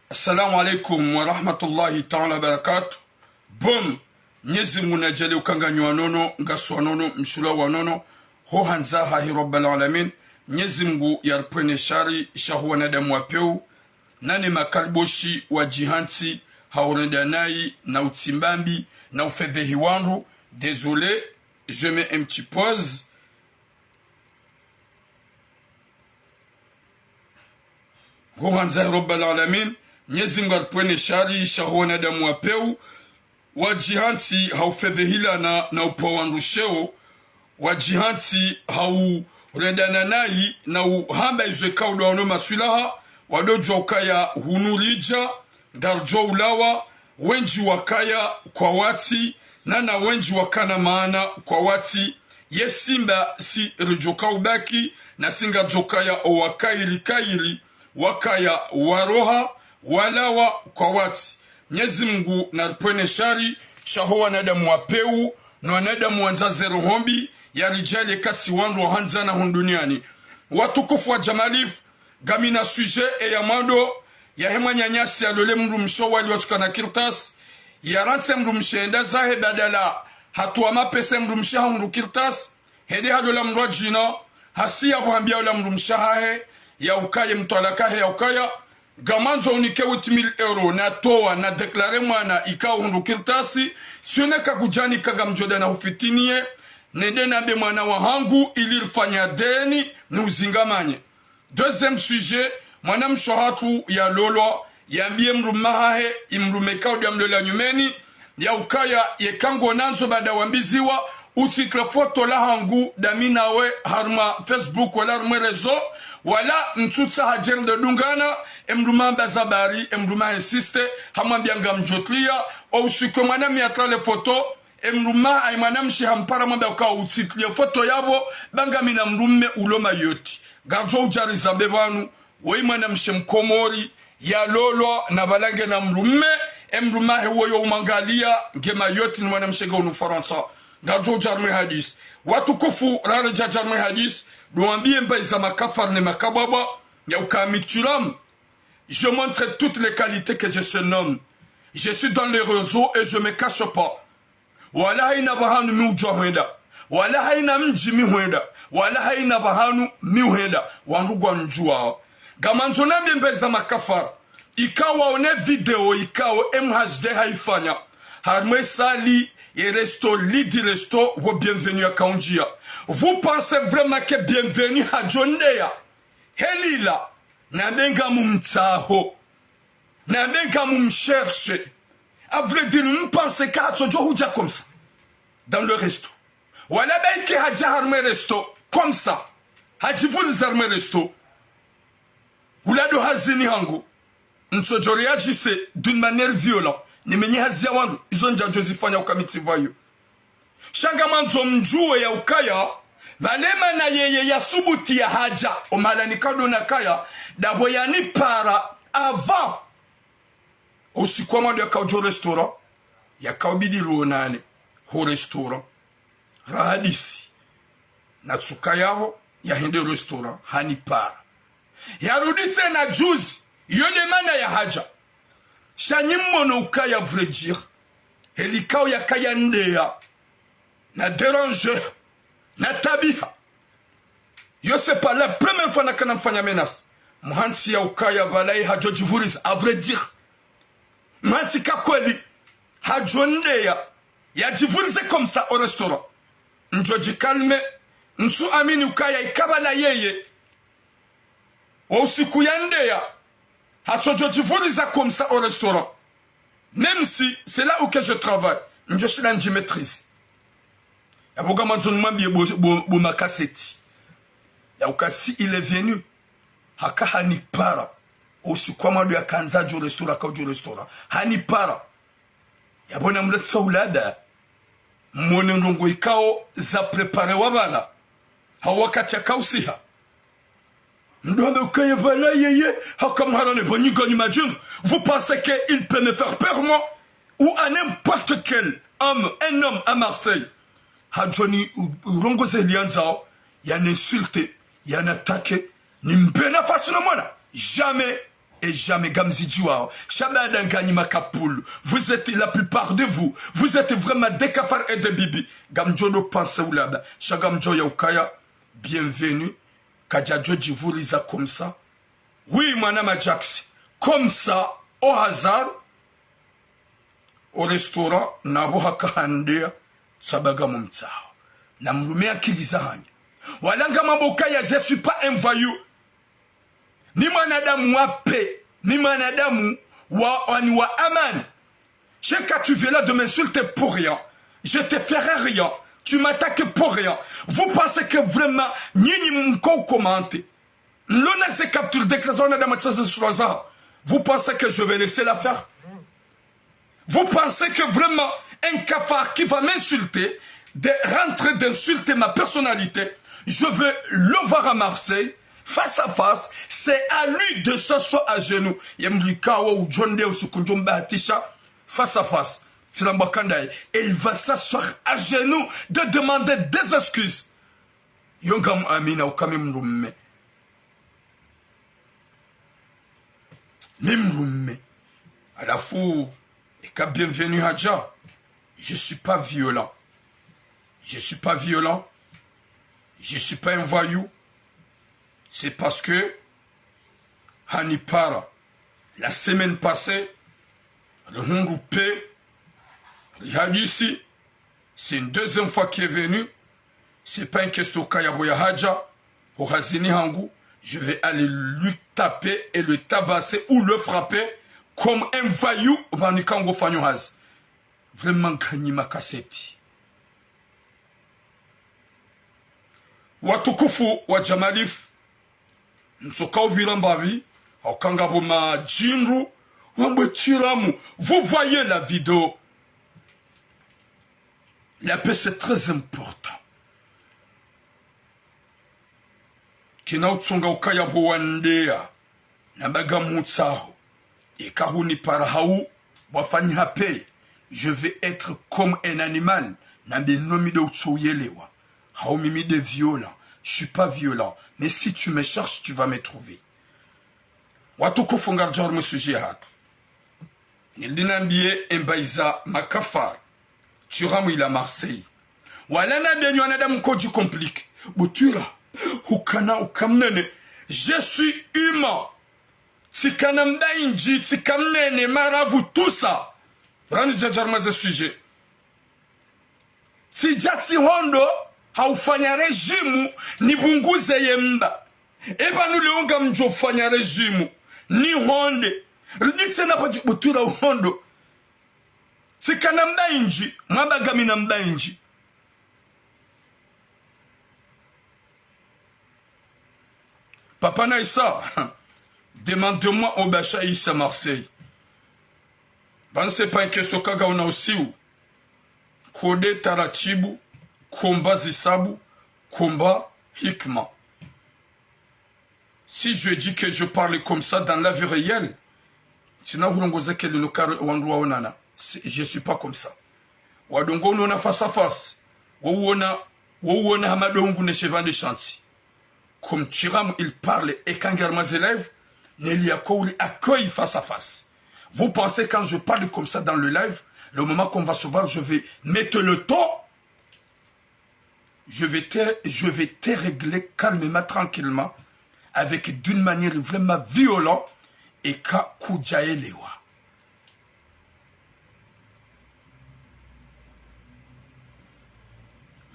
Assalamu alaikum wa rahmatullahi ta'ala barakatuh. Bom, nyezi munajali ukanganywa wanono, ngasu wanono, mshula wanono, ho hanza hahi rabbal alamin. Nyezi mgu yarpwene shari, shahu wanadamu wapeu, nani makalboshi wa jihanti, hauredanai, na utimbambi, na ufedhehi wangu. Désolé, je mets un petit pause. Ho hanza hahi rabbal alamin. Nyezi ngarpwene shari shahwana damu wapeu wajihanti haufedhehila na upawanrusheo wajihanti haurendana nai na uhamba izweka udawano masulaha wadojwa ukaya hunurija darjo ulawa wenji wakaya kwa wati na wenji wakana maana kwa wati yesimba si rijoka ubaki na singa jokaya owakairi wakaya waroha walawa kwa wati Mwenyezi Mungu na pwene shari shaho wanadamu wapeu na wanadamu wanzaze rohombi ya rijali kasi wandu wa hanza na hunduniani watukufu wa jamalif gamina suje ya mando ya hema nyanyasi ya lole mru msho wali watuka na kirtas ya rante mru msheenda zahe badala hatuwa mapese mru mshaha mru kirtas hede hadola mru wajina hasi ya buhambia ula mru mshahahe ya ukaye mtualakahe ya ukaya gamanzo unike 8,000 euro na toa na deklare mwana ikao hundu kirtasi sione kakujani kagamjoda na ufitinie nende na be mwana wa hangu ilifanya deni ni uzingamanye. Deuxième sujet, mwana mshohatu ya lolo ya mbie mrumahahe imrumekao ya mlola nyumeni ya ukaya ye kango nanzo bada wambiziwa usikla foto la hangu damina we harma Facebook wala harma rezo wala mtutsa hajer de dungana emruma bazabari emruma insiste hamwambianga mjotlia au usikwe mwana miatale foto emruma ay mwana mshi hampara mwambia ukawa utitlia foto yabo banga mina mrume uloma yoti garjo ujari zambe wanu wei mwana mshi mkomori ya lolo na balange na mrume emruma hewoyo umangalia ngema yoti ni mwana mshega unu Faransa garjo jarme hadis watukufu rare jarme hadis douambie mba isa makafar ne makababa ya ukamitulam. Je montre toutes les qualités que je se nomme. Je suis dans les réseaux et je me cache pas. Wala haina bahanu miujwa huenda. Wala haina mji mihuenda. Wala haina bahanu mihuenda. Wanrugwa njua. Gamanzona mbeza makafar. Ikawa one video ikawa MHD haifanya. Harmwe sali et resto lidi resto wo bienvenue à Kaunjia. Vous pensez vraiment que bienvenue à Jondea? Helila. Nabenga mumtaho. Nabenga mumcherche. À vrai dire, nous pensons qu'à Tsojo Houja comme ça. Dans le resto. Wala ben ki haja harme resto. Comme ça. Hajifuni zarme resto. Oulado hazini hangu. Ntsojo réagissait d'une manière violente. Nimenye hazia wangu. Izonja Josifanya ukamiti vayo. Shangamanzo mjue ya ukaya. Valema na yeye ya subuti ya haja. Omala ni kado na kaya. Dabo ya ni para avant. Usiku mwadu ya kaujo restaurant. Ya kaubidi ruonane. Ho restaurant. Rahadisi. Natsuka yao. Ya hende restaurant. Hani para. Ya rudite na juzi. Yone mana ya haja. Shanyimono ukaya vrai dire. Helikao ya kaya ndea. Na déranger. Na tabiha. Yo c'est pas la première fois nakana mfanya menace. Mhansi ya ukaya balai hajo jivuris. A vrai dire. Mhansi kakweli. Hajo ndea. Ya jivurise comme ça au restaurant. Njoji kalme. Nsu amini ukaya ikabala yeye. Wa usiku ya ndea. Hajo jivurise comme ça au restaurant. Même si c'est là où que je travaille. Njoshi la nji maîtrise. Ya boga manzon mwambie bo makaseti. Ya ukasi il est venu. Haka hani para. Usiku mwadu ya kanzaji restaurant kaujo restaurant. Hani para. Ya bona mletsa ulada. Mwone ndongo ikao za prepare wabana. Hawakati ya kausiha. Ndouambe ukaya bala yeye. Haka mharane banyuga ni majung. Vous pensez qu'il peut me faire peur moi? Ou à n'importe quel homme, un homme à Marseille. Hadjoni urongoze lianzao. Yan insulté. Yan attaqué. Ni mbena fasu na mwana. Jamais et jamais gamzidiwa shabada nganyima kapoul. Vous êtes la plupart de vous, vous êtes vraiment des cafards et des bibi. Gamjodo pense ou là, shagamjo yaukaya, bienvenue. Kadjadjo djivouliza comme ça. Oui, madame Jax, comme ça, au hasard, au restaurant, nabo hakahandea, sabaga mumtsao. Na mlumea kilizahanya. Walanga mabokaya, je suis pas un voyou. Ni manadamu wape, ni manadamu wa aman. Quand tu viens là de m'insulter pour rien, je te ferai rien. Tu m'attaques pour rien. Vous pensez que vraiment, ni mko commente. L'on a ces captures d'éclatation de ma. Vous pensez que je vais laisser la faire? Vous pensez que vraiment, un cafard qui va m'insulter, de rentrer d'insulter ma personnalité, je vais le voir à Marseille, face à face, c'est à lui de s'asseoir à genoux. Face à face. Et il va s'asseoir à genoux de demander des excuses. Yongam Amina ou Kamim Rumme. Nimrumme. À la fou. Et qu'à bienvenue Hadja. Je ne suis pas violent. Je ne suis pas violent. Je ne suis pas un voyou. C'est parce que Hanipara, la semaine passée, le Hongroupé, ici, c'est une deuxième fois qu'il est venu. C'est pas une question Kayaboya Hadja, au Hazini Hangou. Je vais aller lui taper et le tabasser ou le frapper comme un voyou au Manikango Fanyohaz. Vraiment gagné ma cassette. Watukufu wa Jamalif, Nsoka Ubirambavi, au Kangaboma Jinru, vous voyez la vidéo. La paix c'est très important. Kina utsunga ukayabo wandea. Nabaga mutsaho. Et kahuni parahau. Wafani hape. Je vais être comme un animal. Nambe nomi de utsoyelewa. Haumimi de violent. Je suis pas violent. Mais si tu me cherches, tu vas me trouver. Watuku funga jorme sujet. Nilinambie Mbaiza Makafar. Turamu il a Marseille. Walana benyo anadam koji complique. Butura. Ukana ukamnene. Je suis humain. Tikanamba inji, tikamnene, maravu, tout ça. Rani jajarmaze sujet. Tijati hondo, haufanya rejimu, nibunguze yemba. Eba nuleonga mjo fanya rejimu. Ni honde. Riditse na paji butura hondo. Tikanamba inji, mabagami namba inji. Papa Naïssa, demande-moi au Bacha Issa Marseille. Ben c'est pas une question kaga on a aussi où. Kode Taratibu, Komba Zisabu, Komba Hikma. Si je dis que je parle comme ça dans la vie réelle, je ne suis pas comme ça. Wadongo nona face à face. Wouona hamadongu ne chevan de chantier. Comme Tiram, il parle et quand mes élèves, Nelia Kouli accueille face à face. Vous pensez quand je parle comme ça dans le live, le moment qu'on va se voir, je vais mettre le ton, je vais te régler calmement, tranquillement, avec d'une manière vraiment violente et ka kujaelewa.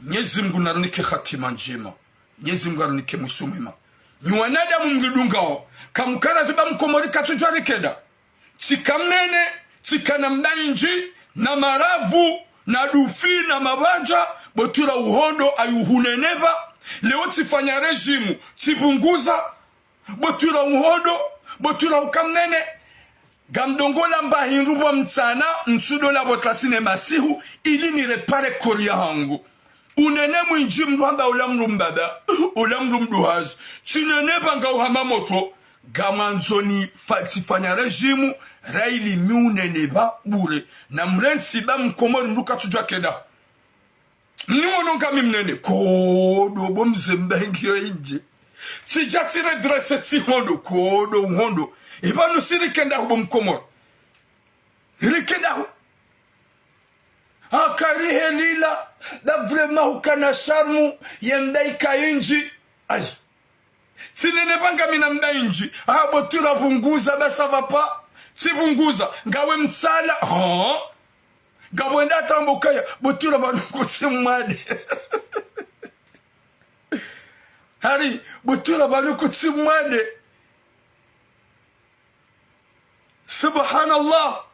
Nyezimgu narnike khatima njema. Nyezimgu narnike musumima. Nyuanada mungidungao. Kamukana ziba mkomori katujwari keda. Tikamnene, tikanamda inji, na maravu, na dufi, na mabanja, botura uhondo ayuhuneneva. Leo tifanya rejimu, tibunguza, botura uhondo, botura ukamnene. Gamdongola mba hinruwa mtana, mtsudola botlasine masihu, ili ni repare koria hangu. Unene mwinji mdwamba ulamrumbaba, ulamrumduhaz. Tinene banga uhamamoto, gamanzoni tifanya rejimu, raili miuneneba bure. Na mrensi ba mkomori mduka tujwa keda. Mnimononga mimnene, kodo bomze mbengiyo inje. tijatire dresse ti hondo kodo hondo ibanu sirikenda hubo mkomoro rikenda hu akari helila da vraiment ukana charmu yendaika inji ay sinene banga mina mdainji abotira punguza basa vapa sibunguza ngawe mtsala ngawenda tambokaya botira banu kutsimade hari botira banu kutsimade subhanallah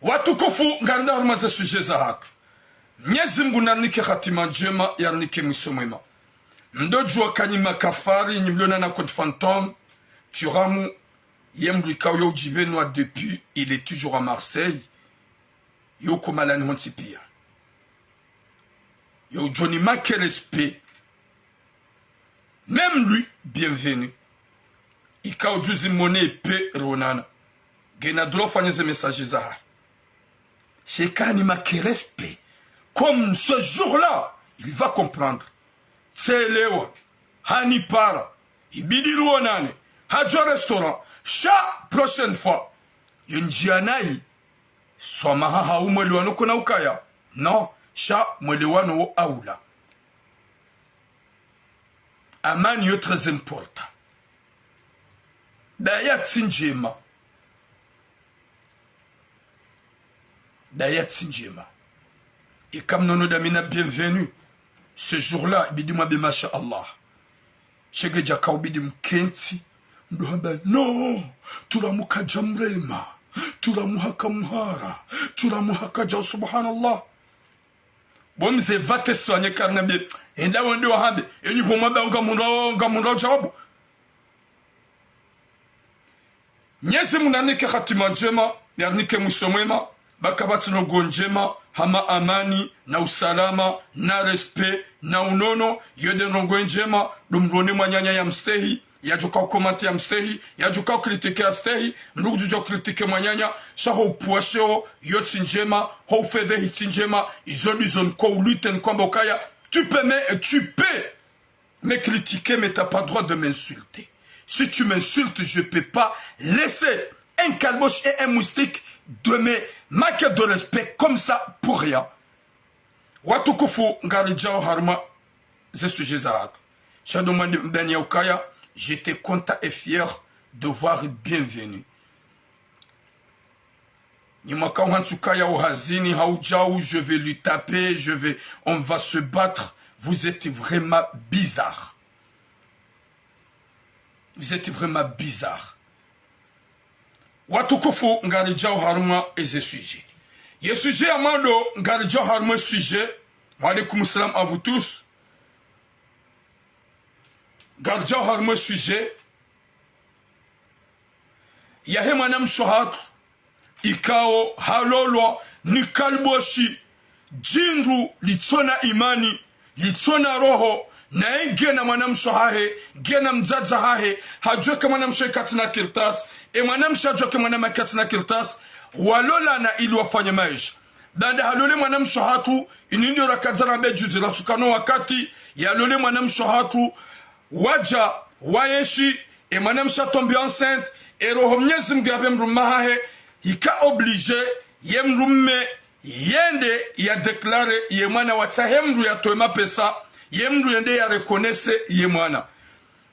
watukufu nganda armaze suje za hatu Mwenyezi Mungu nanike khatima njema yanike mwiso mwema mdojua kanyima kafari nyimlona na compte fantôme turamu yemblika yo jibeno depuis il est toujours à Marseille yo komalani hontipia yo Johnny Makelespe même lui bienvenue ika ujuzi mone pe ronana gena drofanya ze messages za Shekani Makelespe comme ce jour-là il va comprendre c'est lewa hani para ibidi ruonane hajo restaurant cha prochaine fois yunjianai somaha haumwelewano kuna ukaya non cha mwelewano wo aula amani yo très important daya tsinjema et comme nous damina bienvenue ce jour-là bidi mwa be masha Allah shege jaka ubidi mkenti ndohamba no turamuka jamrema turamuhaka muhara turamuhaka ja subhanallah bomze vate soanye karnabe enda wonde wahambe enyi pomaba ngamundo jawabu Mwenyezi Mungu nanike khatima njema yanike mwiso mwema bakabati no gonjema hama amani na usalama na respect na unono yode rongo njema dumrone mwanyanya ya mstehi yajuka komante ya mstehi yajuka kritike ya mstehi ndugu jujo kritike mwanyanya shaho upuasheo yoti njema ho fede hiti njema izon ko uluten kwamba ukaya tu peux me critiquer mais t'as pas droit de m'insulter. Si tu m'insultes, je peux pas laisser un calboche et un moustique de mes marques de respect comme ça pour rien. Watukufu ngarijao harma ze suje zaat. Shadouma ben yaukaya, j'étais content et fier de voir bienvenue. Nimaka uhansukaya uhazini haujao, je vais lui taper, on va se battre. Vous êtes vraiment bizarre. Vous êtes vraiment bizarre. Watukufu ngarijao harma eze sujet. Ye sujet amado ngarijao harma sujet. Wa alaikum salam à vous tous. Ngarijao harma sujet. Yahe manam shohat. Ikao halolo ni kalboshi. Jinru litona imani. Litona roho. Na gena mwanamsho hahe, gena mzaza hahe, hajweke mwanamsho katina kirtas, mwanamsho hajweke mwanamsho katina kirtas, walola na ili wafanye maisha. Dada halole mwanamsho hatu, inindio rakazana bejuzi, rasukano wakati, ya halole mwanamsho hatu, waja, wayeshi, mwanamsho tombi enceinte, roho Mwenyezi Mungu mruma hahe, hika oblige, ye mrume, yende ya deklare, ye mwana watahemru ya toema pesa, yemdu yende ya rekonese ye mwana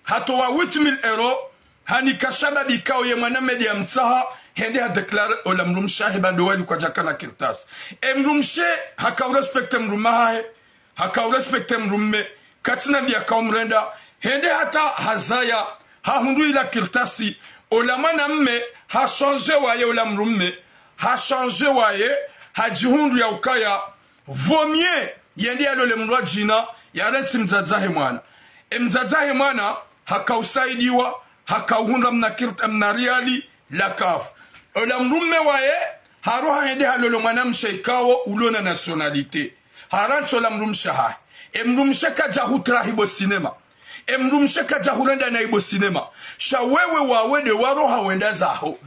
hato wa 8000 euro hani kashaba bikao ye mwana media mtsaha hende ha deklare olamrum shahiba ndowali kwa jakana kirtas emrumshe haka respecte mrumahe haka respecte mrumme katina bia kaumrenda hende hata hazaya ha hundu ila kirtasi olamana mme ha changer waye olamrumme ha changer waye ha jihundu ya ukaya vomie yende ya lole mrwa jina yareti mzazahe mwana mzazahe mwana hakausaidiwa hakauhunda mnariali la kafu ola mrume waye haroha hende halolo mwana mshaikawo ulona nationalite haranso la mrumshaha mrumshaka jahutra hibo sinema mrumshaka jahurenda na hibo sinema shawewe wawede waroha wenda zaho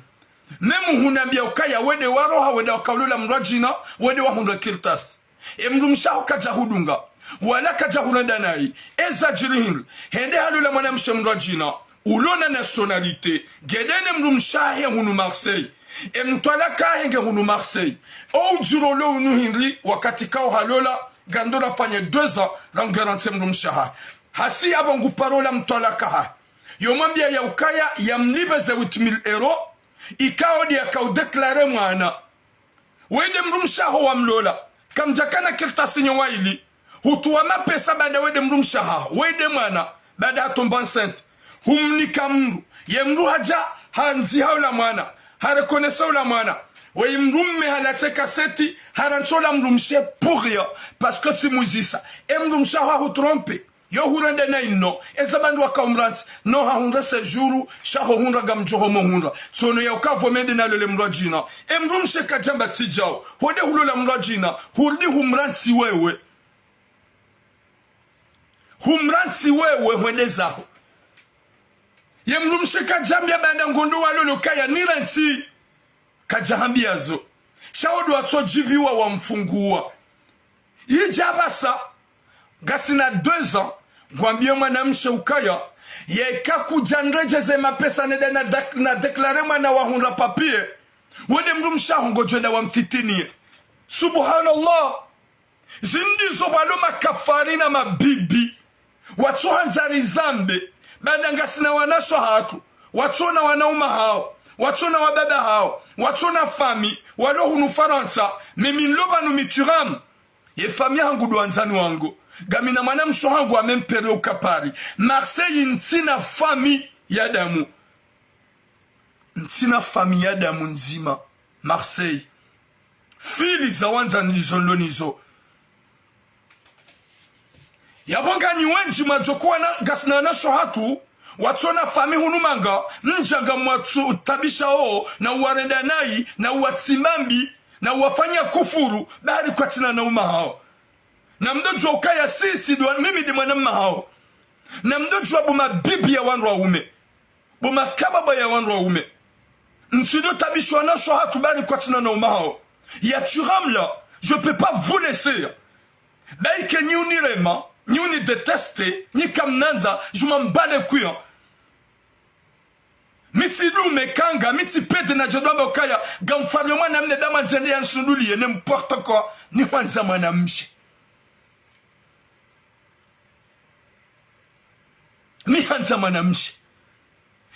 nemu hunambia ukaya wede waroha wenda wakaulola mrajina wede wahunda kirtas mrumshaho kajahudunga wala kaja hunanda nai eza jirihin hende halula mwanamshe mrajina ulona nationalité gedene mrumshahe hunu Marseille mtwala kahenge hunu Marseille au dzurolo hunu hinri wakati kao halola gandola fanye 2 ans ran garantie mrumshaha hasi abangu parola mtwala kaha yomambia ya ukaya ya mlibeze 8000 euro ikao dia kao deklare mwana wede mrumshaho wa mlola kamjakana kilta sinyo waili hutuwa mapesa bada wede mrumshaha wede mwana bada atomba enceinte humnika mru ye mru haja hanzi haula mwana harekonesa ula mwana we mrumme halateka seti haransola mrumshe pour rien parce que tu muzisa e mrumshaha hu trompe yo hunde na ino ezabandu wakaumrants no ha hunde sejuru shaho hunde gamjoho mo hunde sono ya ukavomende na lele mrajina emrumshe kajamba tijao hode hulola mrajina hurdi humrantsi wewe hwende zaho yemrumshe kajambia banda ngondo walolo kaya niranti kajahambiazo shahodo watsojiviwa wa mfungua yijabasa gasina 2 ans ngwambie mwanamshe ukaya yeka kujandrejeze mapesa nede na deklare mwana wa hunra papier wede mrumsha ngojenda wa mfitinie subhanallah zindizo walo makafari na mabibi watu hanzari zambe bada ngasina wanasho hatu watu na wanauma hao watu na wababa hao watu na fami walo hunu Faransa mimi nloba numituram ye fami hangu duanzani wangu gamina mwanamsho hangu amempere ukapari Marseille ntina fami ya damu nzima Marseille fili za wanza nizolonizo yabonga ni wenji majokuwa na gasina na shohatu watona fami hunumanga njaga mwatu tabisha na uwarenda nai na uwatsimambi na uwafanya kufuru bari kwa tina na umahao na mdojo ukaya sisi mimi di mwanamma hao na mdojo buma bibi ya wanru wa ume buma kababa ya wanru wa ume ntido tabishwa na shohatu bari kwa tina na umahao ya turamla je peux pas vous laisser baike ni unirema ni uni deteste ni kamnanza je m'en bats les couilles miti lume kanga miti pete na jodwamba ukaya gamfadwe mwana mne dama njende ya nsunduli ye n'importe quoi ni wanza mwana mshi mi hanza mwana mshi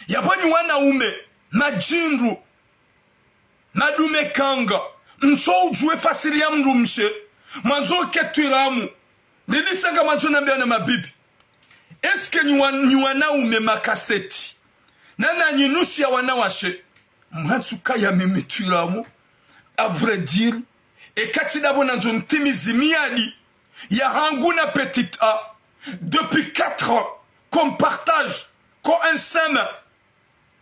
yabonyi wana ume majindu madume kanga nso ujue fasiri ya mru mshe mwanzo ketiramu nilisanga mwanzo nambia na mabibi eske ni wana ume makaseti nana nyinusi ya wanawashe mwansuka ya mimituramu à vrai dire ekati dabo nanzo ntimizi miadi ya hanguna petite a depuis 4 ans qu'on partage qu'on enseme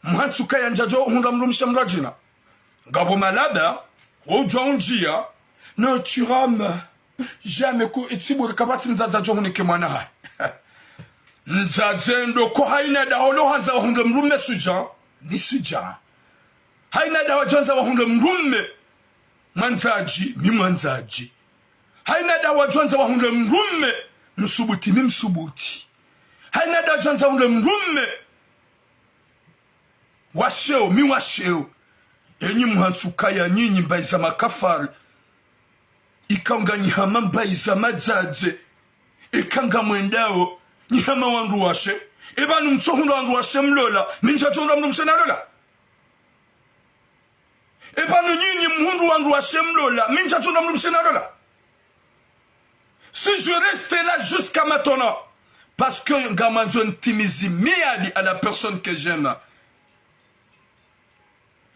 mwansuka ya njajo hunda mrumsha mrajina gabo malada ojwa unjia no turam jamais ku itsibur kabati mzaza johuni kemwana nzadzendo ko haina da holo hanza wahunde mrumme suja ni suja haina da wajonza wahunde mrumme manzaji mi manzaji haina da wajonza wahunde mrumme msubuti mi msubuti haina da wajonza wahunde mrumme washeo mi washeo enyi mhansuka ya nyinyi mbaiza makafari ikanga nyihama mbaiza madzaze ikanga mwendao nyihama wangu washe ebanu mtsohundo wangu washe mlola minja chonda msena lola ebanu nyinyi mhundu wangu washe mlola minja chonda msena lola si je reste là jusqu'à maintenant parce que ngamanzo ntimizi miadi à la personne que j'aime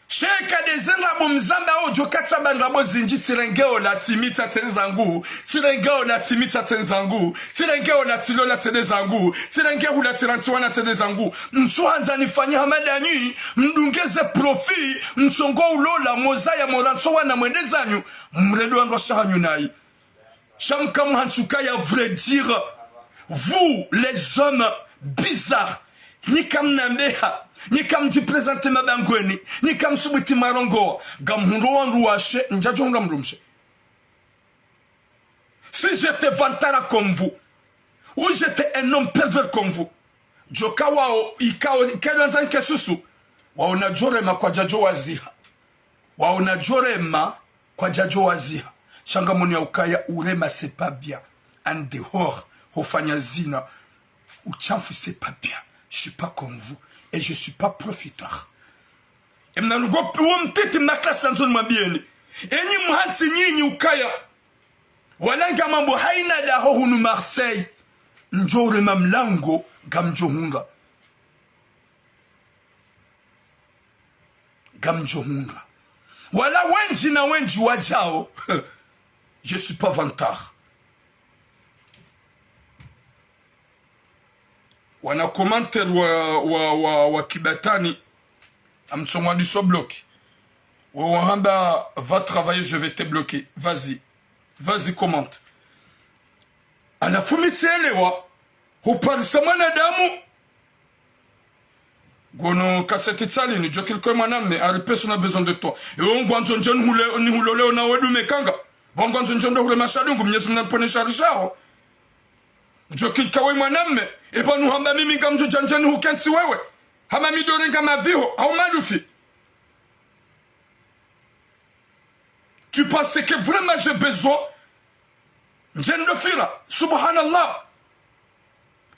sheka dezenga bomzamba ojo katsaba ngabo zinji tirengeo la timita tenzangu tirengeo la timita tenzangu tirengeo la tilola tenzangu tirengeo la tirantiwana tenzangu mtsuanza nifanya hamadanyi mdungeze profi mtsongo ulola mozaya morantowa na mwendezanyu mredo wangu shahanyu nai shamka mhansuka ya vrai dire vous les hommes bizarres nikam nambeha nikam jipresente mabangweni nikam subuti marongo gamhundo wangu washe njajo nga mrumshe Si j'étais vantara comme vous, ou j'étais un homme pervers comme vous, joka wao ikao kelanza kesusu waonajorema kwa jajo waziha, waonajorema kwa jajo waziha. Shangamoni ya ukaya urema c'est pas bien, en dehors hofanya zina uchamfu c'est pas bien. Je suis pas comme vous et je suis pas profiteur. Et mnanugo mtiti mnaklasa nzoni mabieni enyi mhansi nyinyi ukaya walanga mambo haina daho hunu Marseille njore mamlango gamjohunga wala wenji na wenji wajao. Je suis pas vantard. Wana commentaire wa Kibatani amtsomwa du so bloqué. Wahamba va travailler, je vais te bloquer. Vas-y commente. Anafumitelewa huparsamana damu gono kaseti tsali ni jokil ko maname a personne a besoin de toi. Et on gwanzo njon hule ni hulole na wedu mekanga. Bon gwanzo njon hule mashadungu mnyezi mnapone sharishao. Jokil kawe maname e pa nu hamba mimi ngamjo janjani hukensi wewe. Hama midore ngama viho au malufi. Tu penses que vraiment j'ai besoin? Njendo fira, subhanallah.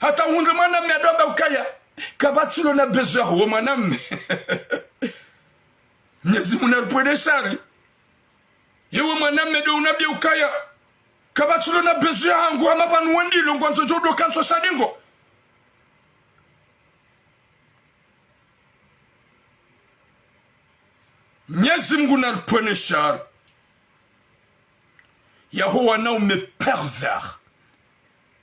Hata hunde maname adomba ukaya. Kabatsulo na besoin ho maname. Nyezi munarpwede shari. Yewe maname do unabia ukaya. Kabatsulo na besoin hangu amapanu wendilo ngwanzo jodo kanso shadingo. Nyezi munarpwede shari. Yaho wanaume pervers,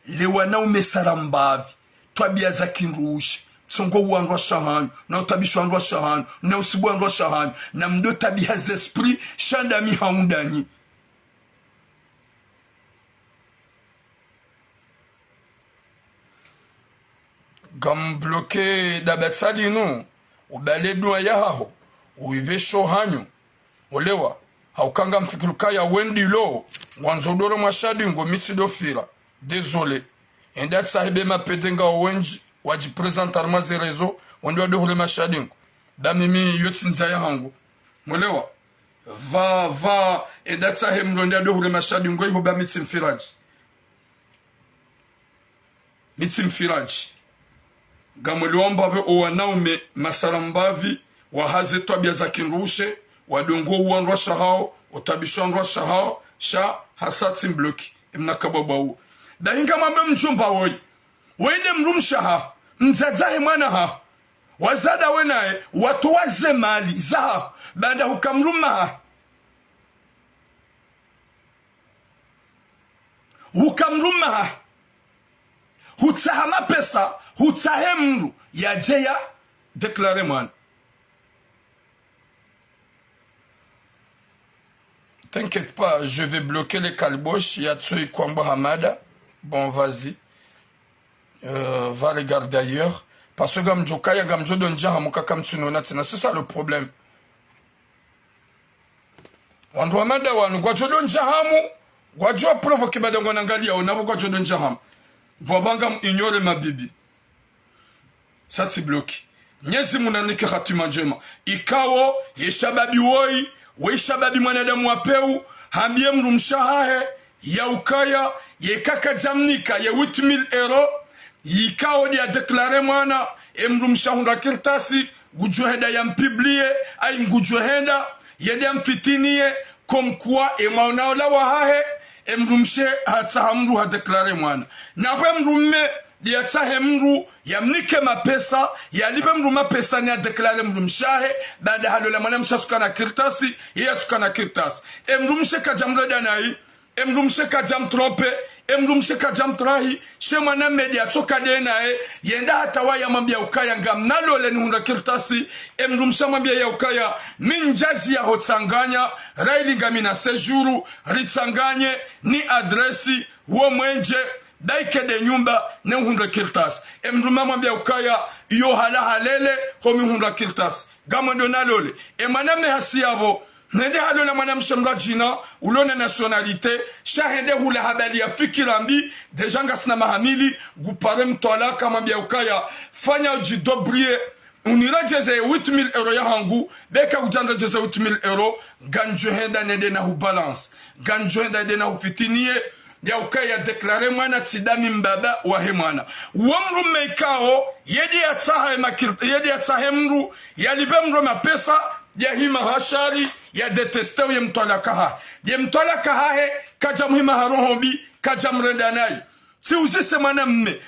le wanaume sarambavi, twabia za kinrushi, songo uandwa shahanyu, na utabishu andwa shahanyu, na usibu andwa shahanyu, na mdo tabia zesprit, shanda mi haundanyi. Gam bloke dabatsali no, ubale dua yaho, uive shohanyu, olewa. Haukanga mfikiruka ya wendi lo wanzodoro mashadi ngo mitsido fira. Désolé. Endat sahibe mapedenga wenji wajipresenta armaze rezo wandi wadohule mashadi ngo. Da mimi yotsinza ya hangu. Molewa. Va endat sahibe mlondi wadohule mashadi ngo ihoba mitsimfiraji. Mitsimfiraji. Gamuliwamba ve owanaume masarambavi wahaze twabia za kinrushe wadongo uandwa shahao otabisho andwa shahao sha hasati mbloki imna kababau dahinga mambe mchumba woi wende mrumshaha mzazahe mwana ha wazada wenae watu waze mali zaha banda hukamruma ha hutahama pesa hutahemru ya jeya deklare mwana. T'inquiète pas, je vais bloquer les calboches. Yatsui Kwamba Hamada. Bon, vas-y. Va regarder ailleurs. Parce que Gamjoka, Gamjo Donja Hamuka Kamtsunonatina. C'est ça le problème. Wando Hamada, Wan, Gwajo Donja Hamu. Gwajo provoqué Badanganangalia, on a Gwajo Donja Ham. Bwabangam ignore ma bibi. Ça, c'est bloqué. Nyezi Munanike Hatimajema. Ikawo, Yeshababi Woi. Weishababi mwanadamu wapeu hambie mrumshahahe ya ukaya ye kaka jamnika ye 8000 euro yikao dia deklare mwana mrumshahunda kirtasi gujoheda ya mpiblie ay ngujoheda yede mfitinie komkwa maonaola wahahe mrumshe hatsahamru ha deklare mwana na kwa mrumme dia tsahemru yamnike mapesa yalipe mru mapesa ni adeklare mrumshahe baada halola mwana mshasuka na kirtasi yeye tuka na kirtasi mrumshe kajamroda nai mrumshe kajam trompe mrumshe kajam trahi she mwana media toka denae yenda hata waya mambia ukaya ngamnalole ni hunda kirtasi mrumsha mambia ya ukaya minjazi ya hotsanganya raili ngamina sejuru ritsanganye ni adresi huo mwenje daike de nyumba ne hunda kirtas mruma mwambia ukaya iyo hala halele homi hunda kirtas gamondo nalole maname hasiyabo nende halo la mwanamshe mrajina ulone nationalite shahende hula habali ya fikirambi deja ngasina mahamili gupare mtola kama biaukaya fanya ujidobrie unirajeze 8000 euro ya hangu beka ujanda jeze 8000 euro ganjo henda nende na hu balance ganjo henda nende na hu fitinie ya ukaya deklare mwana tsidami mbaba wa hemwana wamru meikao yedi ya tsahe mru ya libe mru mapesa ya hima hashari ya detesteu ye mtola kaha ye mtola kaha he kaja muhima harohobi kaja mrenda nai si uzise mwana mme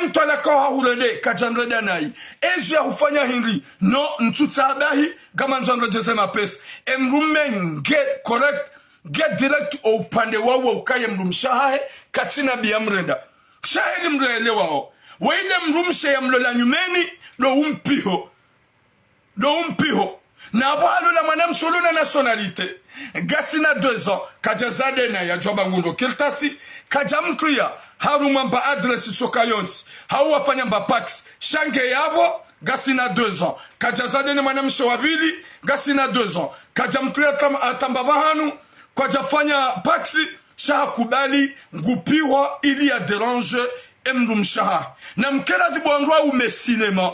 mtola kaha hurede kaja mrenda nai ezu ya hufanya hinri no ntutabahi gama nzongo jeze mapesa mrume get correct get direct upande wawo ukaye mrumshahe katina biya mrenda shahidi mrele wao waide mrumshe ya mlola nyumeni do umpiho na abalo la mwanamsholo na nationalite gasina 2 ans kajazade na ya joba ngundo kiltasi kajamtria harumamba adresi tsokayonti hawafanya mba pax shange yabo gasina 2 ans kajazade na mwanamsho wabili gasina 2 ans kajamtria atamba bahanu kajafanya paxi shaha kubali ngupiwa ili ya derange emdum shaha na mkela dibondwa ume cinéma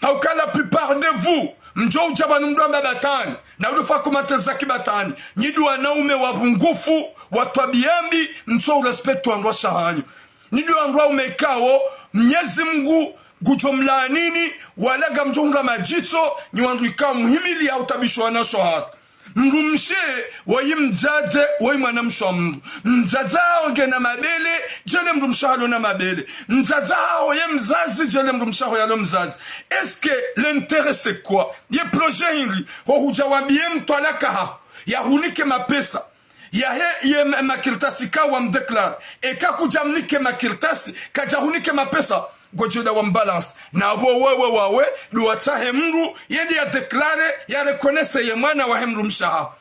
hauka la plupart de vous mjo ujaba numdwa mbabatani na udufa kumatel zaki batani nyidu wanaume wabungufu watwabiambi mso urespectu wandwa shahanyu nyidu wandwa umekao mnyezi mgu gujomla nini walaga mjonga majito nyiwandu ikaw muhimili ya utabishwa na shohat mrumshe wayi mzaze wayi mwanamsho mndu mzazao ngena mabele jele mrumshalo na mabele mzazao ye mzazi jele mrumshalo yalo mzazi est-ce que l'intérêt c'est quoi ye projet hili ho hujawabie mtwala kaha ya hunike mapesa ya he ye makirtasi ka wamdeklar eka kujamnike makirtasi kajahunike mapesa gojoda wambalance na wewe duwatahe mru yendi ya deklare ya rekonese ye mwana wa hemru mshaha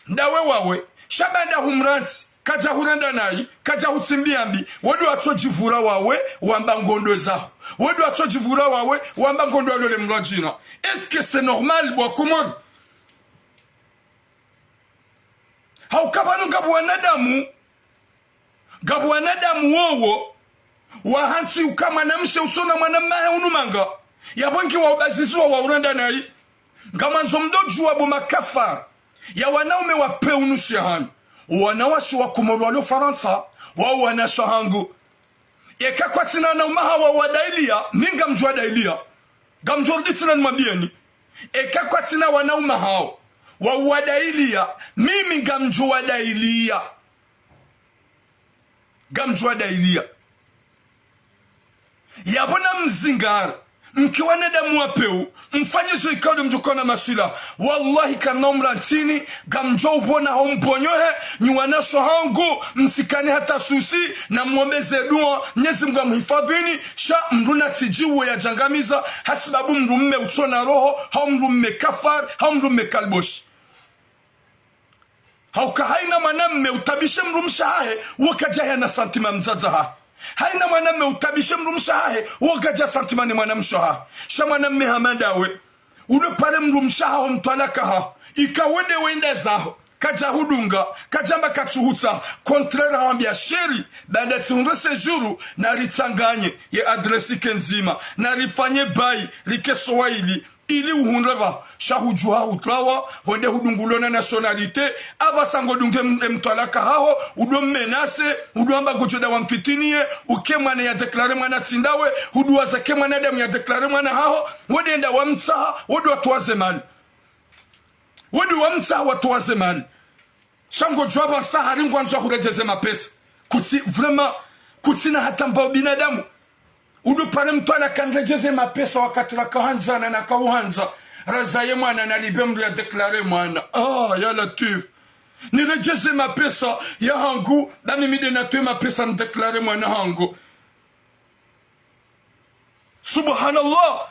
ndawe wawe shabanda humranti kaja hurenda nayi kaja hutsimbiambi wedu atojivura wawe wamba ngondo zao wedu atojivura wawe wamba ngondo alole mrajina est-ce que c'est normal bwa kumon haukabanu gabu wanadamu wowo wahansi ukama na mshe utona mwanamahe unumanga ya bonki wa ubazizua wa urenda nayi kama nzomdoju wa bumakafar ya wanaume wa peunusu ya hanyu wanawashi wa kumorwalo faransa wa wanashahangu eka kwa tina na umaha wa wadailia minga mjua dailia gamjordi tina nmabieni eka kwa tina wanaume hao wa wadailia mimi gamjua dailia yabona mzingara mkiwane damu wapeu mfanye zo ikaude mjukona masila wallahi kanomra ntini gamjo ubona homponyohe nyuwanasho hangu msikane hata susi na mwombeze dua Mwenyezi Mungu amhifadhini sha mruna tijiwe ya jangamiza hasibabu mrumme utona roho hau mrumme kafar hau mrumme kalboshi hauka haina mwanamme utabishe mrumshahe wakajahe na santima mzazaha haina mwanamme utabishe mrumshahe wakaja santima ni mwanamshaha sha mwanamme hamadawe udo pale mrumshaha mtwalakaha ikawede wenda zaho kaja hudunga kajamba kachuhuta kontrera wambia sheri baada tihunde sejuru na ritanganye ye adresi kenzima na rifanye bai rikesowaili ili uhunreva shahujua utlawa wende hudungulona nationalite abasango dunge mtwalaka hao udo menase udo amba gojoda wamfitinie uke mwana ya deklare mwana tsindawe udo wazake mwana damu ya deklare mwana hao wende enda wamtsaha wode watuwaze mali wode wamtsaha watuwaze mali shango jwaba saha ringwanzwa hurejeze mapesa kuti vraiment kutina hata mbao binadamu udu pale mtwana kanrejeze mapesa wakati la kahanzana na kauhanza razaye mwana na libemru ya deklare mwana ya latif nirejeze mapesa ya hangu dami mide natwe mapesa ndeklare mwana hangu subhanallah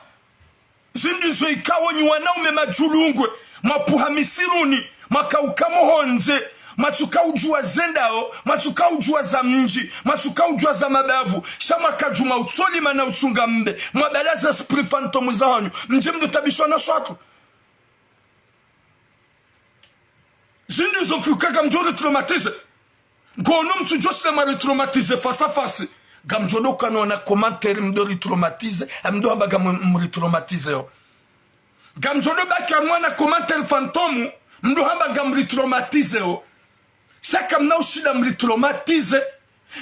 zindizo ikawa nyi wanaume majulungwe mapuha misiruni makaukamohonze matuka ujua zendao matuka ujua za mnji matuka ujua za mabavu shama kajuma utsoli mana utsunga mbe mwabalaza spri fantomu za hanyu mje mdo tabishwa na shwatu ils ont fait Gamjo retraumatisé. Gonom tu juste ma retraumatisé face à face. Gamjo no kanona commentaire me de retraumatisé, am do ba gam retraumatisé. Gamjo do ba kanwa na commentaire fantôme, mdo hamba gam retraumatisé. Chaque amna ushida me retraumatisé,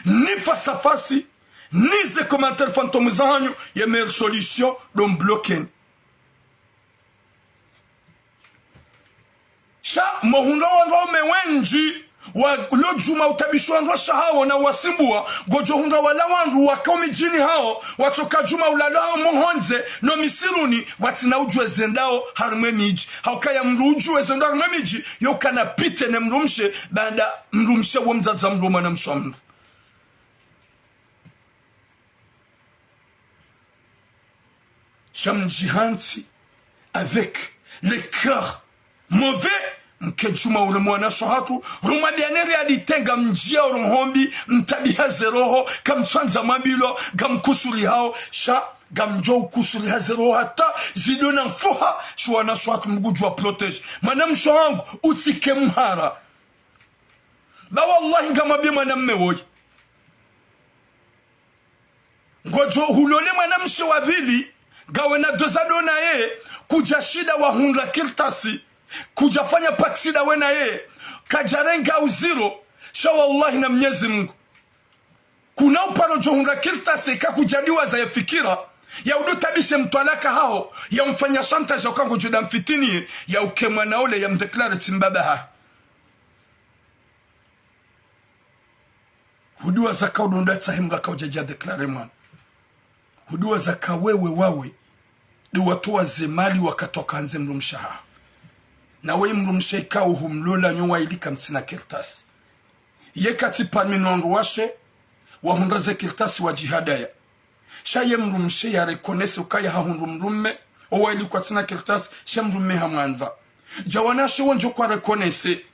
ni face à face, ni ze commentaire fantôme zanyo, y a meilleure solution don bloquer. Sha mohunda wango mewenji wa lojuma utabisho wango hao na wasimbua gojo hunda wala wangu wakomi jini hao watoka juma ulalo hao mohonze no misiruni watina ujwe zendao harumwe miji haukaya mrujwe zendao harumwe miji yokana pite ne mrumshe banda mrumshe wa mzaza mruma na mshamru Chamjihanti avec le cœur mauvais mkejuma ule mwana shahatu rumadiane realite gamjia uruhombi mtabia zeroho kamtsanza mabilo gamkusuri hao sha gamjo kusuri hazero hata zidona mfuha shwana shahatu mgujwa protege manam shohangu utike mhara ba wallahi ngamabi manam mewoy ngojo hulole manam shawabili gawana dozadona ye kuja shida wa hundla kiltasi kujafanya paksida wena ye kajarenga uziro sha wallahi na Mwenyezi Mungu kuna upano johunga kiltasi kakujadiwa za fikira ya udotabishe mtwalaka hao ya mfanya chantage ya kango juda mfitini ya ukemwa na ule ya mdeklare timbabaha hudua zaka udondatsa himga kaujaja deklare mwana hudua zaka wewe wawe ni watu wa zemali wakatoka nze mrumshaha na we mrumsheka uhumlola nywa ilika mtsina kirtasi yekati parmi nonruashe wa hundaze kirtasi wa jihadaya shaye mrumshe ya rekonese ukaya hahundu mrumme owa ilikuwa tsina kirtasi sha mrumme hamwanza jawanashe wanjo kwa rekonese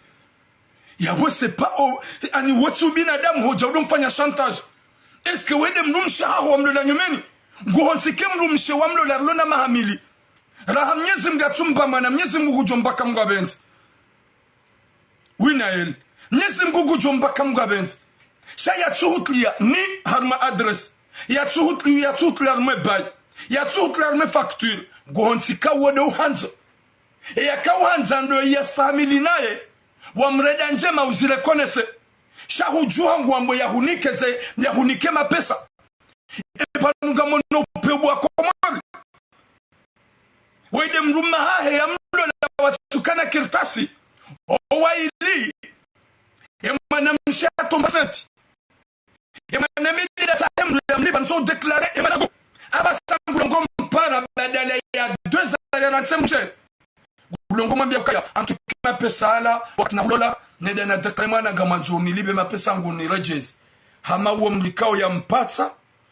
ya wese pa o ani watu binadamu hoja udumfanya chantage eske wede mrumshe haho wa mlola nyumeni nguhonsike mrumshe wa mlola lona mahamili raha Mwenyezi Mungu atumba mana Mwenyezi Mungu kujombaka Mungu abenzi wina el Mwenyezi Mungu kujombaka Mungu abenzi sha ya tsuhutlia ni harma adresse ya tsuhutlia harma bay ya tsuhutlia harma facture gohonsika wode uhanzo ya kawanza ndo ya family naye wa mreda njema uzile konese sha hujua ngwambo ya hunikeze ya hunike mapesa epanunga mono pebwa komari wede mruma hahe ya mlo na watukana kirtasi owaili emana mshato mbasati emana medida tahemlu ya mliba nso deklare emana go abasangu longo mpara badala ya 2 mche longo mwambia kaya antukima pesala wakina hulola neda na deklare gamanzo nilibe mapesa ngu ni rejezi hama uo mlikao ya mpata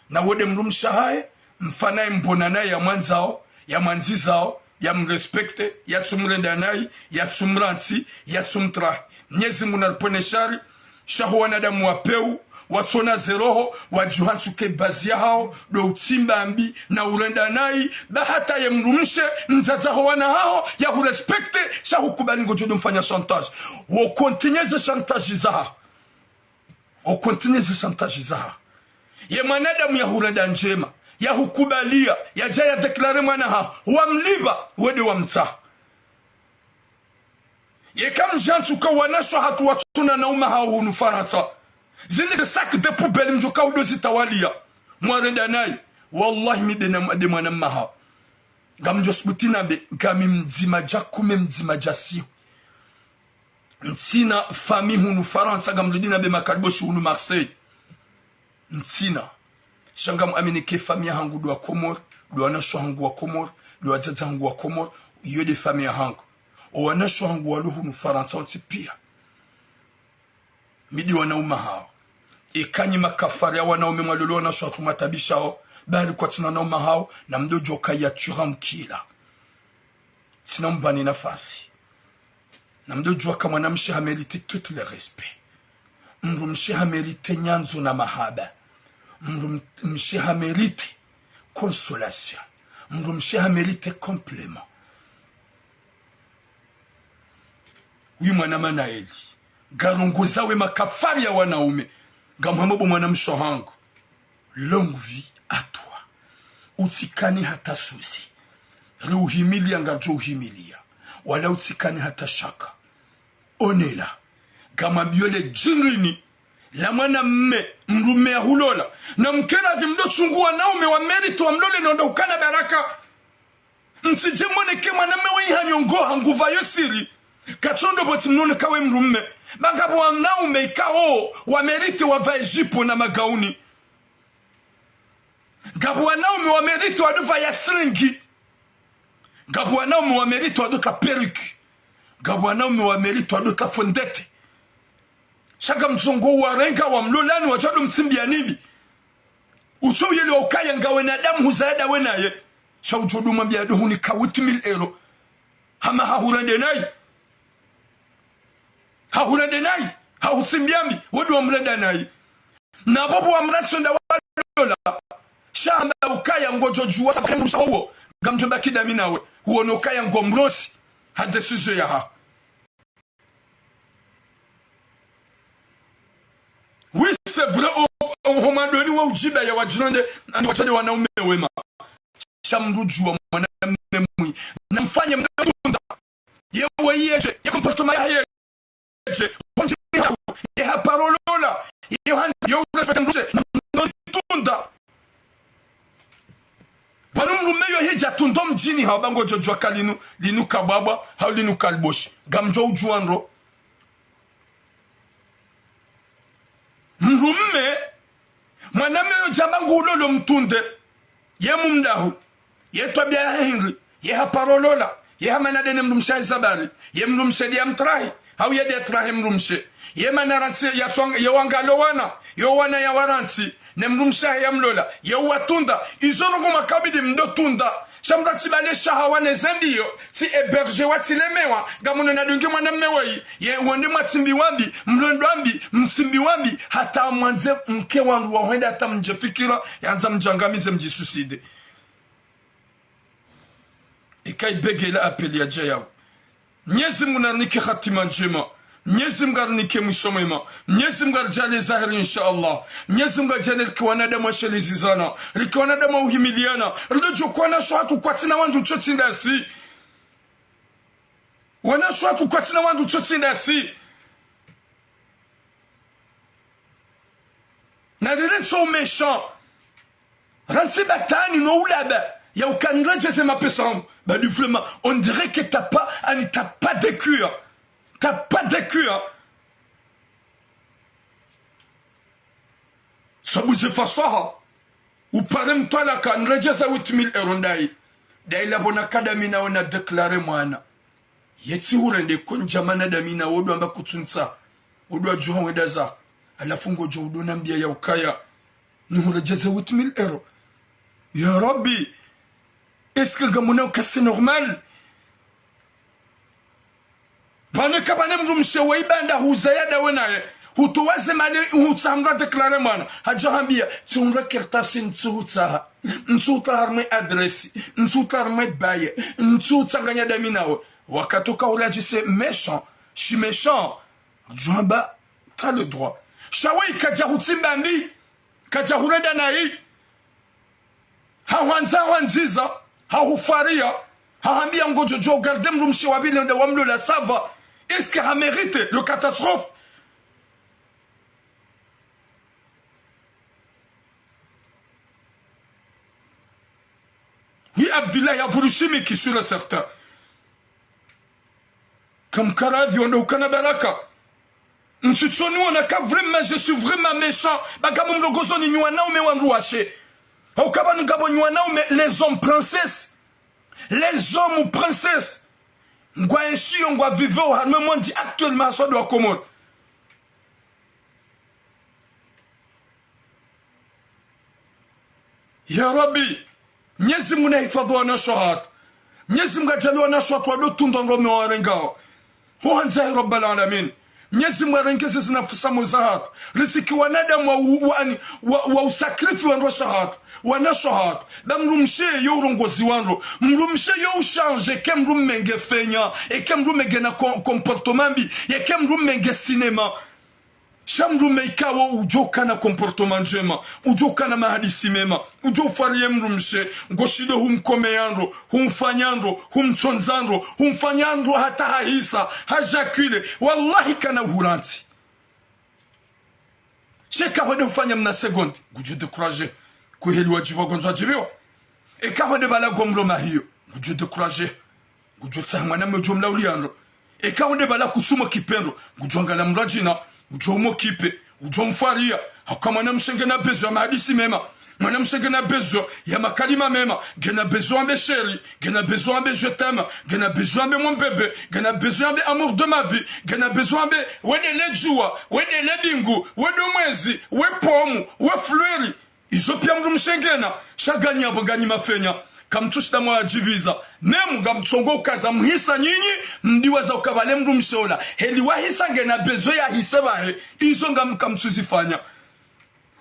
na wede mrumsha hae mfanae mbonanae ya mwanzao ya manzizao ya mrespekte ya tumrenda nai ya tumranti ya tumtra Mwenyezi Mungu alipone shari shaho wanadamu wapeu watona zeroho wajuhansuke bazia hao do utimba ambi na urenda nai bahata ya mrumshe mzazaho wana hao ya urespekte shaho kubali ngojodo mfanya chantage wo kontinyeze chantage zaha o kontinyeze chantage zaha ye mwanadamu ya urenda njema ya hukubalia ya jaya deklare mwana ha wamliba wede wamta ye kam jantu ka wanasho hatu watuna na uma ha hunufarata zile sac de poubelle mjoka udozi tawalia mwarenda nai wallahi midena de mwana maha gamjo sputina be gami mzima jakume mzima jasi ntsina fami hunufarata gamludina be makarboshi hunu Marseille ntsina shangam aminike famia hangu do Komor do anasho hangu wa Komor do ajaza hangu wa Komor yode famia hangu o anasho hangu wa luhu nufaransa onti pia midi wanauma hao ikanyi makafari ya wanaume malolo anasho kumatabisha hao bali kwa tina nauma hao na mdojo kaya churam kila tina mbani nafasi na mdojo kama na mshe hamerite tout le respect mshe hamerite nyanzo na mahaba msheha mérite consolation msheha mérite complément mwana Manaeli galongoza we makafari ya wanaume gamhamobo mwana mshohangu longue vie à toi utikani hata susi reuhimilia ngajo uhimilia wala utikani hata shaka onela gama biole jirini la mwana mrume ya hulola na mkela zimdo tsungu wanaume wa merito wa mlole nondo ukana baraka msije mwoneke mwana mewe ihanyongo hanguva yosiri katondo boti mnone kawe mrume bangabo wanaume ikao wa merito wa vajipo na magauni gabo wanaume wa merito wa duva ya stringi gabo wanaume wa merito wa duka periki gabo wanaume wa merito wa duka fondete shaka mzongo wa renga wa mlolani wa chado mtsimbi ya nini uso yele wa ukaya ngawe na damu huzaada we naye sha ujodu mwambia yadohu ni kawuti €1000 hama hahurande nai hahutsimbiami wadu wa mleda nai na bobo wa mratsonda wa lola sha amba ukaya ngojo juwa sakamrusha huo gamjomba kidami nawe huo no ukaya ngomrosi hade suzo ya ha. Oui, c'est vrai, on m'a donné wa ujiba ya wajirande na wachade wanaume wema. Shamruju wa mwanaume mwi. Na mfanye mdunda. Yewe yeje, ya comportement ya yeje. Honji hapo, ya parolola. Yo respect mruje. Na tunda. Wanumrume yo heja tundo mjini habango jojwa kalinu, linu kababa, hau linu kalboshi. Gamjo ujuanro. Mrume mwaname yo jamangu ulolo mtunde ye mumdahu ye tobia ya Henry ye haparolola ye hamanadene mrumsha isabari ye mrumshe ya mtrahi au ye de trahi mrumshe ye manaransi ya twanga ye wangalowana yo wana ya waransi ne mrumsha ya mlola ye watunda izono ngoma kabidi mdo tunda shamra tibale shahawane zembiyo ti eberge watilemewa gamuno na dungi mwaname wai ye wonde matimbi wambi mlondo wambi mtimbi wambi hata mwanze mke wangu wahenda hata mjefikira yanza mjangamize mjisuicide ikai bege la apeli ya jayao Mwenyezi Mungu anike hatima njema Mwenyezi Mungu anike mwisho mwema Mwenyezi Mungu ajale zahiri inshallah Mwenyezi Mungu ajale likiwanadamu ashelizizana likiwanadamu uhimiliana lidojo kuwana shwatu kwa tina wandu chotinda si wana shwatu kwa tina wandu chotinda si na lile so méchant ransi batani no ulaba ya ukanreje sema pesa bah du flema on dirait que t'as pas de cure. T'as pas de cure. Ça vous efface ça. Ou parem toi la kan rejeza 8,000 € ndai. Dai la bona kadamina ona déclarer mwana. Yeti urende konjamana damina wodo amba kutsunsa. Wodo ajuha wedaza. Alafungo jo wodo nambia ya ukaya. Ni rejeza 8,000 €. Ya Rabbi. Est-ce que gamona c'est normal? Bane kabane mrumshe waibanda huzayada wenaye hutuwaze mali hutsamra deklare mwana hajahambia tsunra kertasi ntsuta ntsuta harme adresi ntsuta harme baye ntsuta nganya daminawe wakatoka ulaji c'est méchant je suis méchant jamba t'as le droit shawai kaja hutsimbandi kaja hurenda nai hawanza wanziza hahufaria hahambia ngojo jo garde mrumshe wabile de wamlola sava. Est-ce qu'elle a mérité le catastrophe? Oui, Abdullah, il a voulu chimer qui sur le certain. Comme Karavi, on est au Kanabaraka. On a qu'à vraiment, je suis vraiment méchant. Bagamum le gozon, il y a un homme, mais on rouaché. Au Kabanu Gabon, il y a un homme, les hommes princesses. Les hommes ou princesses. Ngwa enchi on va vivre au harmement dit actuellement ça doit commun. Ya Rabbi, Mwenyezi Mungu hifadhi na shahat. Mwenyezi Mungu ajalie na shahat wa tunda ngome wa rengao. Huwa nzai Rabbal alamin. Mwenyezi Mungu arengeze zinafisa muzahatu riziki wanadamu wa usakrifi wa shahatu wana shahatu da mrumshe yo urongozi wanro mrumshe yo uchange ke mrumenge fenya ke mrumenge na comportement bi ke mrumenge cinema shamrume ikawa ujoka na comportement njema ujoka na mahadisi mema ujofarie mrumshe ngoshide humkomeyandro humfanyandro humtonzandro humfanyandro hata haisa hajakule wallahi kana huranti sheka hode ufanya mna sekondi gujo décourager kuheli wajibu gonzo ajibiwa eka hode bala gomlo mahiyo gujo décourager gujo tsamwana mjumla uliandro eka hode bala kutsuma kipendo gujo ngala mrajina ujo mokipe ujo mfaria hakama na mshenge na bezo ya mahadisi mema mwana mshenge na bezo ya makalima mema gena bezo ambe sheri gena bezo ambe je t'aime gena bezo ambe mon bébé gena bezo ambe amour de ma vie gena bezo ambe wede le jua wede le dingu wede mwezi we pomu we fleury izo pia mru mshengena shaganya bogani mafenya kamtushita mwa jibiza memu gamtsongo ukaza mhisa nyinyi mdiwaza ukabale mru mshola heli wahisa ngena bezo ya hisebahe izo kamtusifanya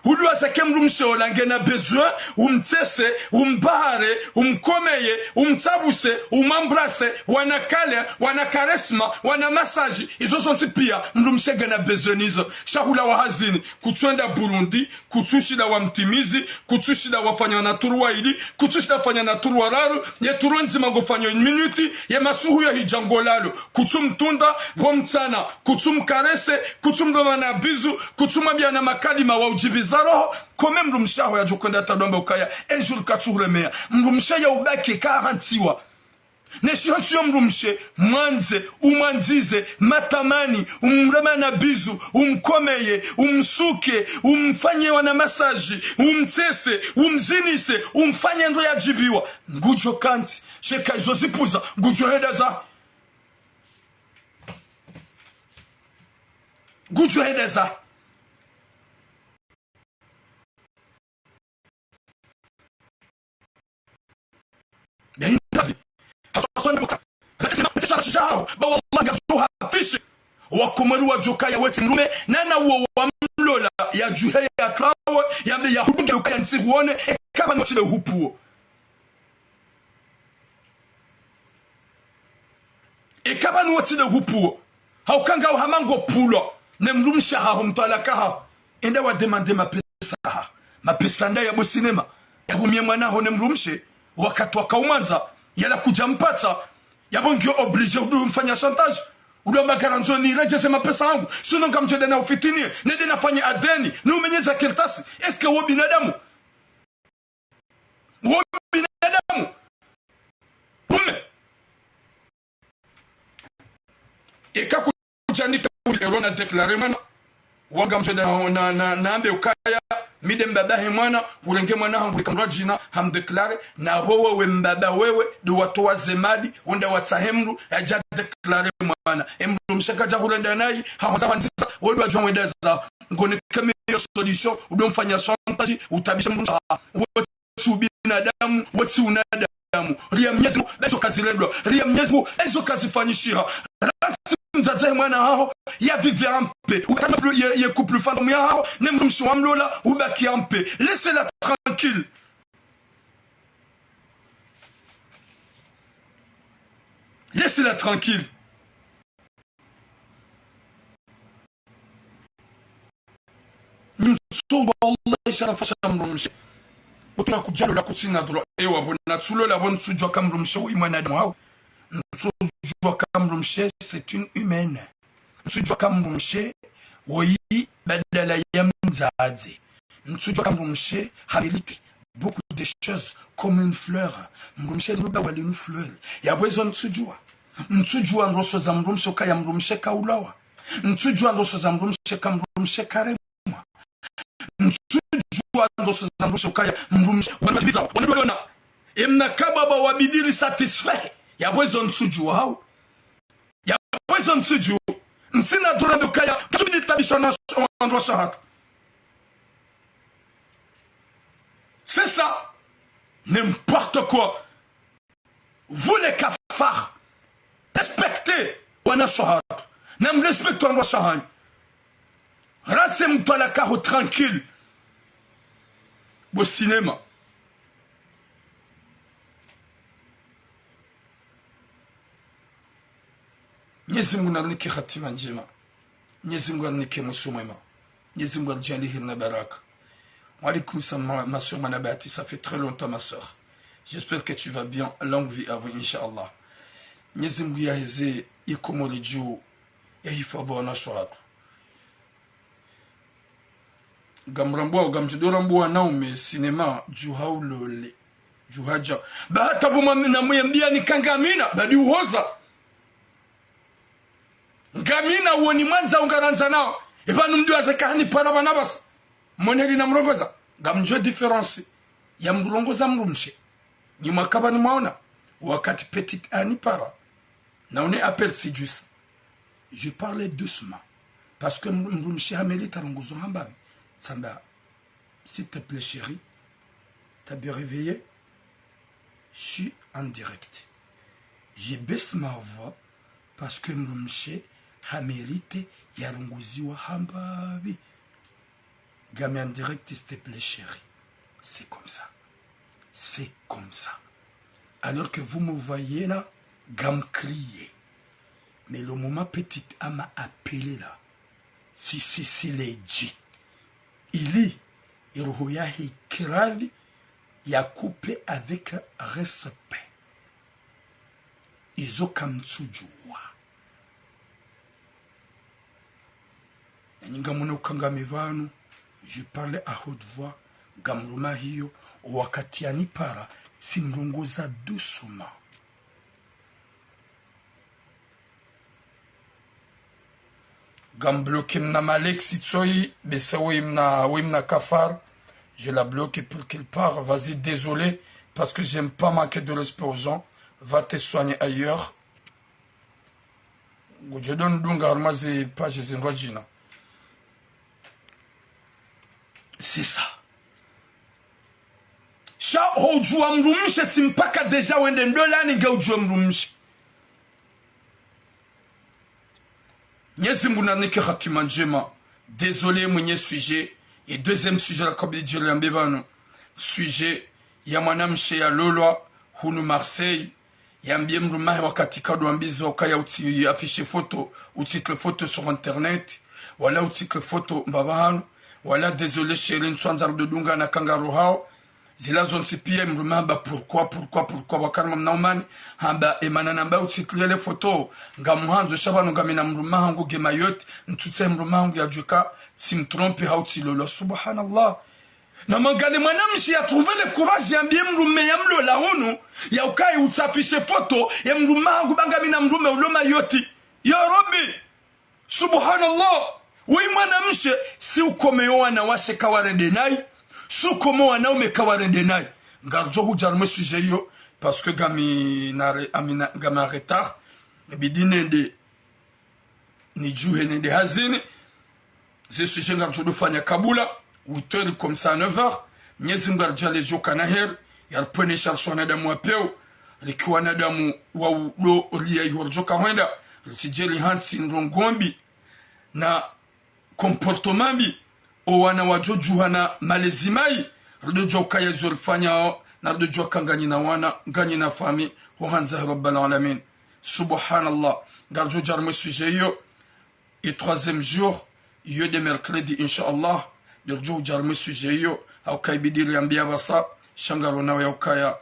Hudwa sake mru mshola ngena bezo umtese umbahare umkomeye umtabuse umambrase wanakale wanakaresma wana masaji izo zonti pia mru mshengena bezo nizo shahula wa hazini kutwenda Burundi kutushida wa mtimizi kutushida wafanya na turuwa ili kutushida fanya na turuwa raru ye turuwa nzima ngofanya minuti ye masuhu ya hijangolalo kutumtunda wamtana kutumkarese kutumdomana bizu kutumabia na makalima wa ujibiza roho kome mrumshaho ya jukonda tadomba ukaya enjul katsuremea mrumsha ya ubaki karantiwa neshihantiyo mrumshe mwanze umanzize matamani umremana bizu umkomeye umsuke umfanye wana masaji umtese umzinise umfanye ndo ya jibiwa ngujo kanti sheka izo zipuza ngujo hedeza ngujo hedeza wakumari wa joka ya weti mrume nana uo wa mlola ya juhe ya klawe ya hudunge ukaya ntiruone kama notile hupuo kama notile hupuo haukanga uhamango pulo ne mrumsha haho mtalaka haho ende wa demande mapesa nda ya bo sinema ya humie mwana ho ne mrumshe wakati wakaumanza yala kujampata yabongyo oblige udumfanya chantage udoma garanzo ni reje mapesa yangu sino ngamjede na ufitinie nende nafanya adeni ni umenyeza kertasi eske wo binadamu ume eka kujanika ulirona declare mana wangamjede na ambe ukaya mide mbabahe mwana urenge mwana hangu likamrajina hamdeklare na wewe mbaba wewe do watoa zemadi wanda watsahemru aja deklare mwana emru mshaka jahulenda nayi hawaza wanzisa wewe wajua mwedeza ngone kama hiyo solution udomfanya chantage utabisha mrumsha wetu binadamu wetu unadamu ria Mwenyezi Mungu ezo kazi lendwa ria Mwenyezi Mungu ezo kazi fanyishia nzaze mwana hao ya vivre un peu ou quand il couple femme ya hao ne mrumsho amlola ubaki un peu laissez-la tranquille laissez-la tranquille mtso wallahi sharafasha mrumsho utuna kujalo la kutsina dro ewa bona tsulo la bon tsujwa kamrumsho imana hao Ntsujwa kamrumshe c'est une humaine. Ntsujwa kamrumshe woyi badala ya mzazi. Ntsujwa kamrumshe hamilike beaucoup de choses comme une fleur. Mrumshe nuba wali une fleur. Ya bwezo ntsujwa. Ntsujwa nroso za mrumshe kaya mrumshe kaulawa. Ntsujwa nroso za mrumshe kamrumshe karemwa. Ntsujwa nroso za mrumshe kaya mrumshe wanabiza wanadona. Emna kababa wabidiri satisfait. Ya bwezo nsujua hao ya bwezo nsujua nsina durando kaya tubidi tabishana andro shahat c'est ça n'importe quoi vous les cafards respectez wana shahat na mrespecte ndo shahanyu ratse mtala kaho tranquille bo cinéma. Mwenyezi Mungu narunike hatima njema, Mwenyezi Mungu arunike musu mwema, Mwenyezi Mungu arjalihi na baraka. Walaikum salam ma soeur Manabati, ça fait très longtemps ma soeur. J'espère que tu vas bien, longue vie à vous inshallah. Mwenyezi Mungu yaheze ikomole juu ya hifadhi na shuratu. Gamrambwa gamjidorambwa naume sinema juhaulole juhaja bahata buma na muyambia ni kangamina badi uhoza ngamina uoni mwanza ungaranza nao ibanu mdu azakani para banabas moneri na mrongoza gamjo difference ya mrongoza mrumshe nyuma kabani mwaona wakati petit ani para na on est appel si juste je parlais doucement parce que mrumshe hameli tarongozo hambabi Samba, s'il te plaît chérie, t'as bien réveillé? Je suis en direct. Je baisse ma voix parce que Mrumshe a mérité Yarunguziwa Hambabi. Gamé en direct, s'il te plaît chérie. C'est comme ça. C'est comme ça. Alors que vous me voyez là, gam crier. Mais le moment petite a m'a appelé là. Si les G. Ili roho yahi kiravi ya couple avec respect. Izo kamtsujua. Nyinga muna ukangami vanu, je parlais à haute voix, gamruma hiyo, wakati anipara, simrunguza doucement. Gam bloqué mna malek sitsoi, besa wimna kafar. Je la bloque pour qu'il part. Vas-y, désolé, parce que j'aime pas manquer de respect aux gens. Va te soigner ailleurs. Je donne donc à maze page zinwajina. C'est ça. Sha hojua mrumshe timpaka deja wende ndola ni gaujua mrumshe. Mwenyezi Mungu nanike hatima njema. Désolé mwenye sujet. Et deuxième sujet la kabili jirambe bano. Sujet ya mwanamshe ya Lolwa hunu Marseille. Ya mbie mrumahe wakati kado ambizo kaya uti affiche photo, utitle photo sur internet. Wala utitle photo mbabahanu. Wala désolé chérie nswanzar de dunga na kangaru hao. Zila zonsi pia mrumamba pourquoi wakarma mnaumani hamba emanana mba utitlele photo nga muhanzo shabano gamina mrumaha ngu gemayot ntutse mrumaha ngu yajuka simtrompe hauti lolo subhanallah na mangale mwanamshi ya trouver le courage ya mbie mrume ya mlo la hunu ya ukai utsafishe photo ya mrumaha ngu bangamina mrume uloma yoti ya Rabbi subhanallah ui mwanamshi si ukomeoa na washe kawarende nai sukomo wanaume kawarende naye ngarjo hujarme sujet yo parce que gama retard bidine de ni juhe nende hazini ce sujet ngarjo do fanya kabula 8h comme ça 9h nyezi ngarja le joka na her yal pone charshona da mwapeo likiwa na damu wa do liya yorjoka hwenda sijeli hansi ndongombi na comportement bi o wana wajojuha na malezimai rdojo kaya zulfanya na rdojo kangani na wana ngani na fami ho hanza rabbal alamin subhanallah garjo jarme sujet yo et troisième jour yo de mercredi inshallah rdojo jarme sujet yo au kay bidili ambia basa shangaro na ya ukaya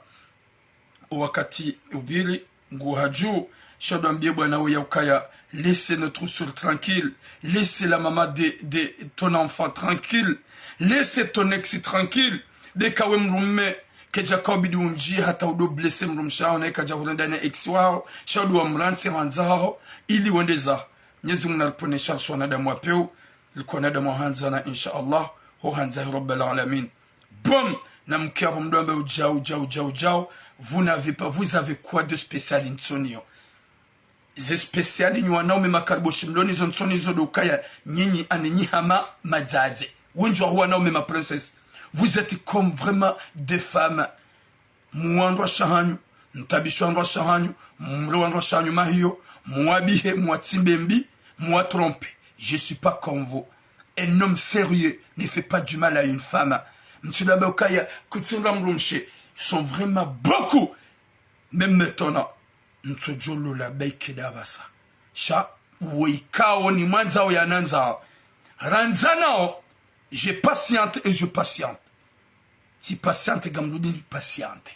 wakati ubili nguhaju shado ambia bwana ya ukaya. Laissez notre soeur tranquille. Laissez la maman de ton enfant tranquille. Laissez ton ex tranquille. Dès que vous me que Jacob dit unji hata udo blessé mrumsha on eka javulenda na ex wao shadu wa mranse hanzao ili wendeza Mwenyezi Mungu alipone sharsho na damu apeu liko na damu hanza na inshallah ho hanza rabbal alamin bom na mkiapo mdombe ujao vous avez quoi de spécial insonio ze spécial ni wanaume makariboshi mloni zonsoni zodo kaya nyinyi anenyi hama majaje wenjo wanaume ma princesse. Vous êtes comme vraiment des femmes muandwa shahanyu ntabishwa ndwa shahanyu mlo ndwa shahanyu mahio muabihe mwatsimbembi Moi trompé, je suis pas comme vous. Un homme sérieux ne fait pas du mal à une femme. Ils sont vraiment beaucoup. Même maintenant, je patiente et je patiente. Si patiente, gamloudin patiente.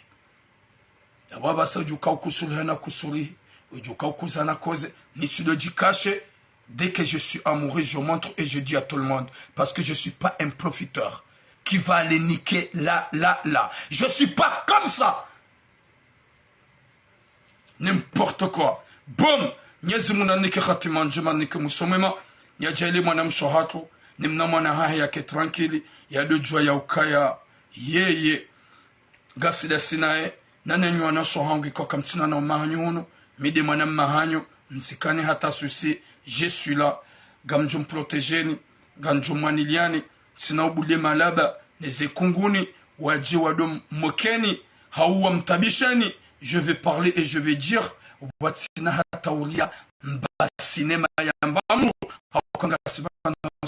D'abord, basa ujuka ukusuri na kusuri, ujuka ukuzana cause, ni sur le dit caché. Dès que je suis amoureux, je montre et je dis à tout le monde. Parce que je ne suis pas un profiteur qui va aller niquer là. Je ne suis pas comme ça. N'importe quoi. Boum. Nyezi muna nike khatima njema nike musomema. Nyajali mwana mshohato. Nimna mwana hahi yake tranquili. Ya dojua ya ukaya. Ye. Gasida sinae. Nane nywana shohangi kwa kamtina na mahanyo hunu. Mide mwana mahanyo. Nsikani hata susi. Je suis là. Gamjum protégeni. Gamjum maniliani. Sina ubule malaba. Neze kunguni. Waji wadom mokeni. Hauwa mtabisheni. Je vais parler et je vais dire. Watsina hataulia. Mba sinema ya mbamu. Haukanga sibana.